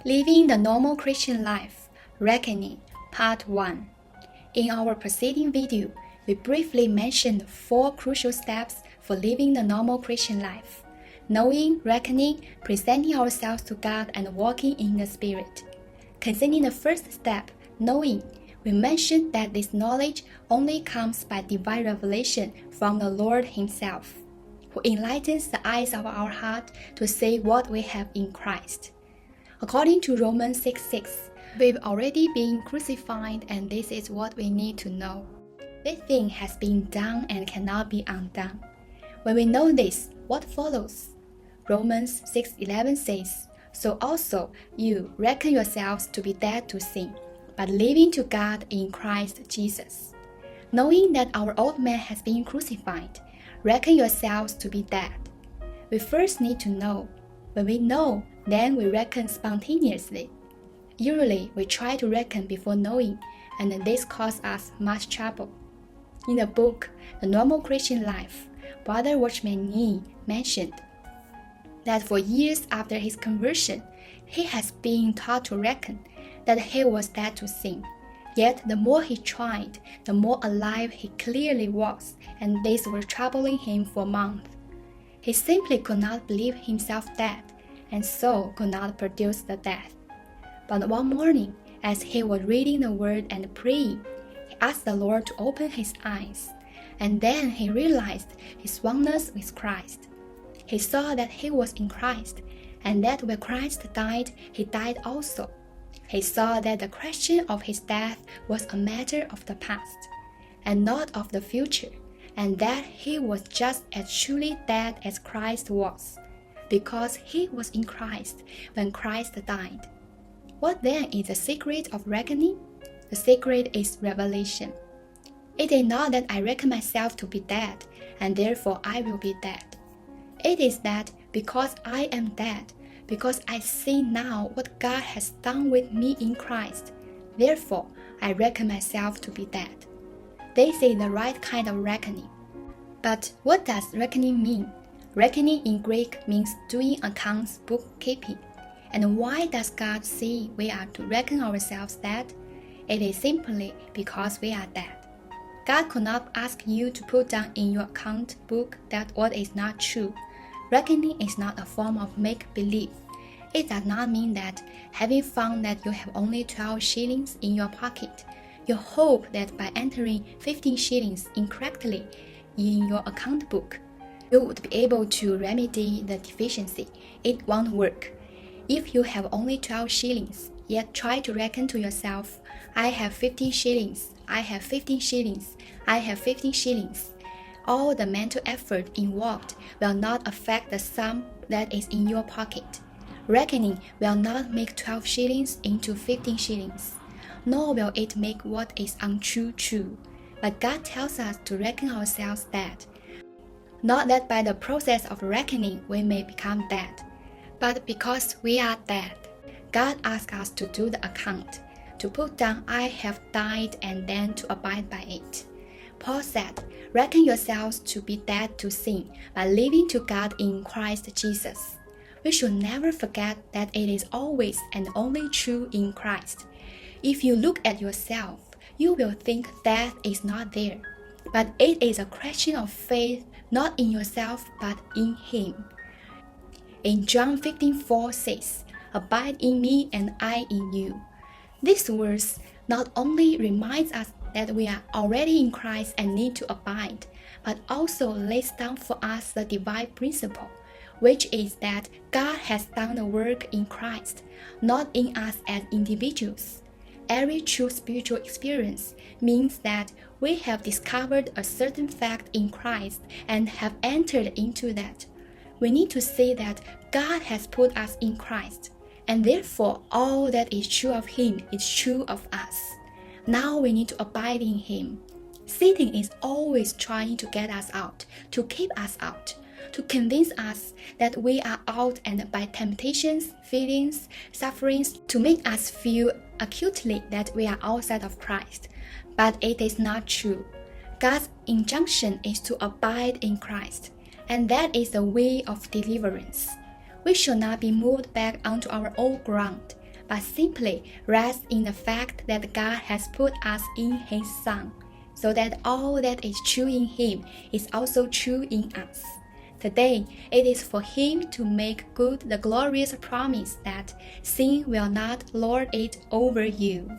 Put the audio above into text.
Living the Normal Christian Life, Reckoning, Part 1. In our preceding video, we briefly mentioned 4 crucial steps for living the normal Christian life: knowing, reckoning, presenting ourselves to God, and walking in the Spirit. Concerning the first step, knowing, we mentioned that this knowledge only comes by divine revelation from the Lord Himself, who enlightens the eyes of our heart to see what we have in Christ. According to Romans 6:6, we've already been crucified, and this is what we need to know. This thing has been done and cannot be undone. When we know this, what follows? Romans 6:11 says, "So also you reckon yourselves to be dead to sin, but living to God in Christ Jesus." Knowing that our old man has been crucified, reckon yourselves to be dead. We first need to know. When we know, then we reckon spontaneously. Usually, we try to reckon before knowing, and this causes us much trouble. In the book, The Normal Christian Life, Brother Watchman Nee mentioned that for years after his conversion, he has been taught to reckon that he was dead to sin. Yet the more he tried, the more alive he clearly was, and this was troubling him for months. He simply could not believe himself dead, and so could not produce the death. But one morning, as he was reading the Word and praying, he asked the Lord to open his eyes, and then he realized his oneness with Christ. He saw that he was in Christ, and that when Christ died, he died also. He saw that the question of his death was a matter of the past, and not of the future, and that he was just as truly dead as Christ was, because he was in Christ when Christ died. What then is the secret of reckoning? The secret is revelation. It is not that I reckon myself to be dead, and therefore I will be dead. It is that because I am dead, because I see now what God has done with me in Christ, therefore I reckon myself to be dead. This is the right kind of reckoning. But what does reckoning mean? Reckoning in Greek means doing accounts, bookkeeping. And why does God say we are to reckon ourselves dead? It is simply because we are dead. God could not ask you to put down in your account book that what is not true. Reckoning is not a form of make-believe. It does not mean that, having found that you have only 12 shillings in your pocket, you hope that by entering 15 shillings incorrectly in your account book, you would be able to remedy the deficiency. It won't work. If you have only 12 shillings, yet try to reckon to yourself, I have 15 shillings, I have 15 shillings, I have 15 shillings. All the mental effort involved will not affect the sum that is in your pocket. Reckoning will not make 12 shillings into 15 shillings, nor will it make what is untrue true. But God tells us to reckon ourselves dead. Not that by the process of reckoning we may become dead, but because we are dead. God asks us to do the account, to put down I have died, and then to abide by it. Paul said, reckon yourselves to be dead to sin by living to God in Christ Jesus. We should never forget that it is always and only true in Christ. If you look at yourself, you will think death is not there. But it is a question of faith, not in yourself, but in Him. In John 15:4 says, "Abide in me and I in you." This verse not only reminds us that we are already in Christ and need to abide, but also lays down for us the divine principle, which is that God has done the work in Christ, not in us as individuals. Every true spiritual experience means that we have discovered a certain fact in Christ and have entered into that. We need to say that God has put us in Christ, and therefore all that is true of Him is true of us. Now we need to abide in Him. Satan is always trying to get us out, to keep us out, to convince us that we are out, and by temptations, feelings, sufferings, to make us feel acutely that we are outside of Christ. But it is not true. God's injunction is to abide in Christ, and that is the way of deliverance. We should not be moved back onto our old ground, but simply rest in the fact that God has put us in His Son, so that all that is true in Him is also true in us. Today, it is for Him to make good the glorious promise that sin will not lord it over you.